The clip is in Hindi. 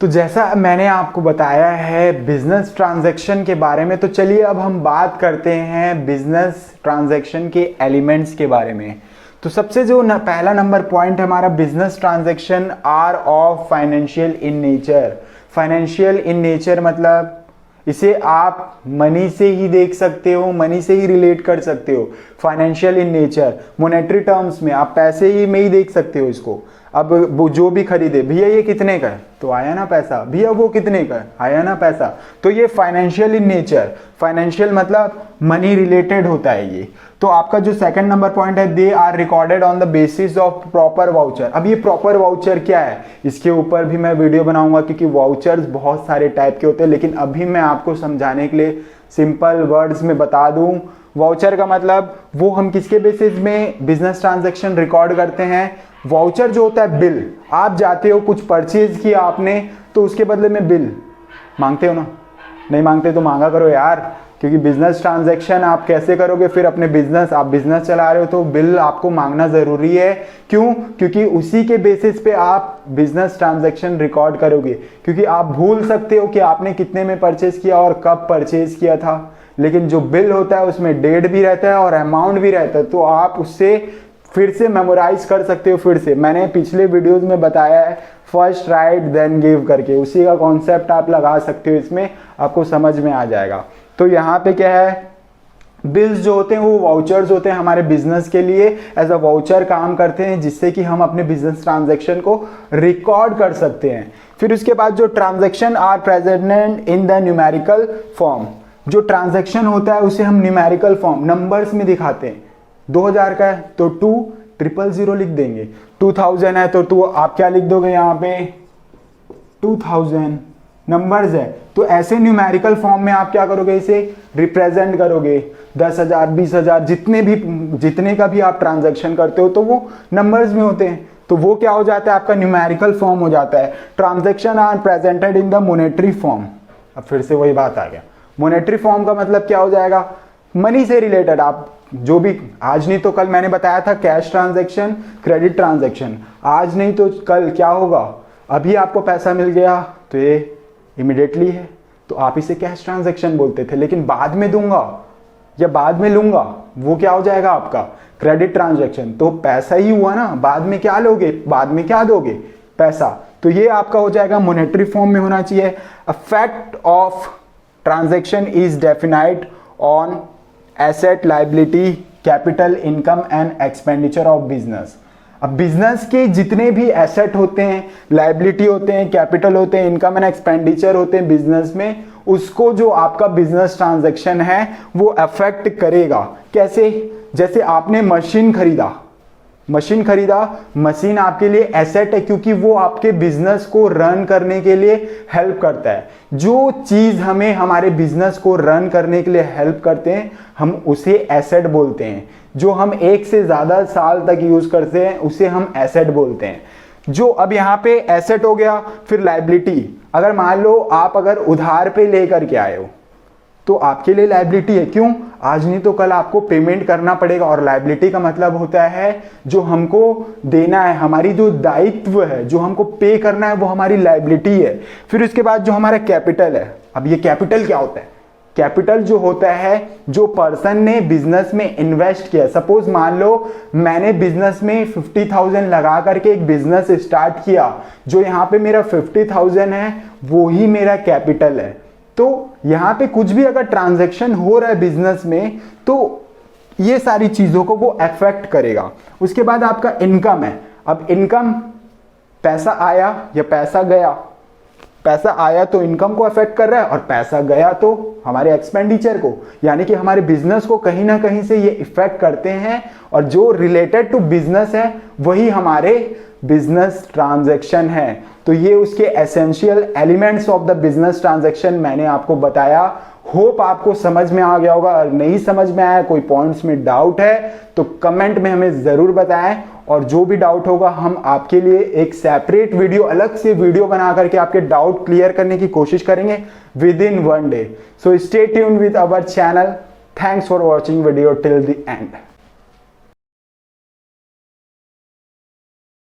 तो जैसा मैंने आपको बताया है बिजनेस ट्रांजैक्शन के बारे में, तो चलिए अब हम बात करते हैं बिजनेस ट्रांजैक्शन के एलिमेंट्स के बारे में। तो सबसे जो पहला नंबर पॉइंट है हमारा, business transaction are of financial in nature. Financial in nature मतलब इसे आप मनी से ही देख सकते हो, मनी से ही रिलेट कर सकते हो। Financial in nature monetary terms में आप पैसे ही में ही देख सकते हो इसको। अब वो जो भी खरीदे, भैया ये कितने का है तो आया ना पैसा, भैया वो कितने का है आया ना पैसा। तो ये फाइनेंशियल इन नेचर, फाइनेंशियल मतलब मनी रिलेटेड होता है ये। तो आपका जो सेकंड नंबर पॉइंट है, they are recorded on the basis of proper voucher. अब ये प्रॉपर वाउचर क्या है, इसके ऊपर भी मैं वीडियो बनाऊंगा क्योंकि वाउचर्स बहुत सारे टाइप के होते हैं, लेकिन अभी मैं आपको समझाने के लिए सिंपल वर्ड्स में बता दूं। वाउचर का मतलब वो हम किसके बेसिस में बिजनेस ट्रांजैक्शन रिकॉर्ड करते हैं। वाउचर जो होता है बिल, आप जाते हो कुछ परचेज किया आपने तो उसके बदले में बिल मांगते हो ना, नहीं मांगते तो मांगा करो यार, क्योंकि बिजनेस ट्रांजैक्शन आप कैसे करोगे फिर अपने बिजनेस, आप बिजनेस चला रहे हो तो बिल आपको मांगना जरूरी है। क्यों? क्योंकि उसी के बेसिस पे आप बिजनेस ट्रांजैक्शन रिकॉर्ड करोगे, क्योंकि आप भूल सकते हो कि आपने कितने में परचेज किया और कब परचेज किया था, लेकिन जो बिल होता है उसमें डेट भी रहता है और अमाउंट भी रहता है, तो आप उससे फिर से मेमोराइज कर सकते हो। फिर से मैंने पिछले वीडियोस में बताया है फर्स्ट राइट देन गिव करके, उसी का कॉन्सेप्ट आप लगा सकते हो, इसमें आपको समझ में आ जाएगा। तो यहाँ पे क्या है, बिल्स जो होते हैं वो वाउचर्स होते हैं हमारे बिजनेस के लिए, एज अ वाउचर काम करते हैं जिससे कि हम अपने बिजनेस ट्रांजैक्शन को रिकॉर्ड कर सकते हैं। फिर उसके बाद जो transaction are present in the numerical form, जो ट्रांजैक्शन होता है उसे हम न्यूमेरिकल फॉर्म नंबर्स में दिखाते हैं। 2000 का है तो 2000 लिख देंगे, 2000 है तो आप क्या लिख दोगे यहाँ पे 2000 नंबर्स है, तो ऐसे न्यूमेरिकल फॉर्म में आप क्या करोगे, इसे रिप्रेजेंट करोगे। 10,000 20,000 जितने का भी आप ट्रांजैक्शन करते हो तो वो नंबर्स में होते हैं, तो वो क्या हो जाता है आपका न्यूमेरिकल फॉर्म हो जाता है। Transaction are presented in the monetary form. अब फिर से वही बात आ गया, मोनेटरी फॉर्म का मतलब क्या हो जाएगा, मनी से रिलेटेड। आप जो भी, आज नहीं तो कल मैंने बताया था कैश ट्रांजैक्शन क्रेडिट ट्रांजैक्शन, आज नहीं तो कल क्या होगा, अभी आपको पैसा मिल गया तो ये इमिडिएटली है तो आप इसे कैश ट्रांजैक्शन बोलते थे, लेकिन बाद में दूंगा या बाद में लूंगा वो क्या हो जाएगा आपका क्रेडिट ट्रांजैक्शन। तो पैसा ही हुआ ना, बाद में क्या लोगे, बाद में क्या दोगे पैसा, तो ये आपका हो जाएगा मोनेटरी फॉर्म में होना चाहिए। Affect of transaction is defined on asset liability capital income and expenditure of business. अब बिजनेस के जितने भी एसेट होते हैं, लायबिलिटी होते हैं, कैपिटल होते हैं, इनकम एंड एक्सपेंडिचर होते हैं बिजनेस में, उसको जो आपका बिजनेस ट्रांजैक्शन है वो अफेक्ट करेगा। कैसे? जैसे आपने मशीन खरीदा, मशीन आपके लिए एसेट है क्योंकि वो आपके बिजनेस को रन करने के लिए हेल्प करता है। जो चीज हमें हमारे बिजनेस को रन करने के लिए हेल्प करते हैं हम उसे एसेट बोलते हैं। जो हम एक से ज्यादा साल तक यूज करते हैं उसे हम एसेट बोलते हैं। जो अब यहाँ पे एसेट हो गया। फिर लायबिलिटी, अगर मान लो आप अगर उधार पे लेकर के आए हो तो आपके लिए लायबिलिटी है। क्यों? आज नहीं तो कल आपको पेमेंट करना पड़ेगा, और लायबिलिटी का मतलब होता है जो हमको देना है, हमारी जो दायित्व है, जो हमको पे करना है वो हमारी लायबिलिटी है। फिर उसके बाद जो हमारा कैपिटल है, अब ये कैपिटल क्या होता है, कैपिटल जो होता है जो पर्सन ने बिजनेस में इन्वेस्ट किया। सपोज मान लो मैंने बिजनेस में 50,000 लगा करके एक बिजनेस स्टार्ट किया, जो यहाँ पे मेरा 50,000 है वो ही मेरा कैपिटल है। तो यहाँ पे कुछ भी अगर ट्रांजैक्शन हो रहा है बिजनेस में तो ये सारी चीजों को वो अफेक्ट करेगा। उसके बाद आपका इनकम है। अब इनकम, पैसा आया या पैसा गया, पैसा आया तो इनकम को अफेक्ट कर रहा है और पैसा गया तो हमारे एक्सपेंडिचर को, यानी कि हमारे बिजनेस को कहीं ना कहीं से ये इफेक्ट करते हैं, और जो रिलेटेड टू बिजनेस है वही हमारे बिजनेस ट्रांजैक्शन है। तो ये उसके essential elements of the business transaction मैंने आपको बताया। होप आपको समझ में आ गया होगा। अगर नहीं समझ में आया, कोई पॉइंट्स में डाउट है तो कमेंट में हमें जरूर बताएं, और जो भी डाउट होगा हम आपके लिए एक सेपरेट वीडियो, अलग से वीडियो बना करके आपके डाउट क्लियर करने की कोशिश करेंगे with in 1 day. So stay tuned with our channel. Thanks for watching video till the end.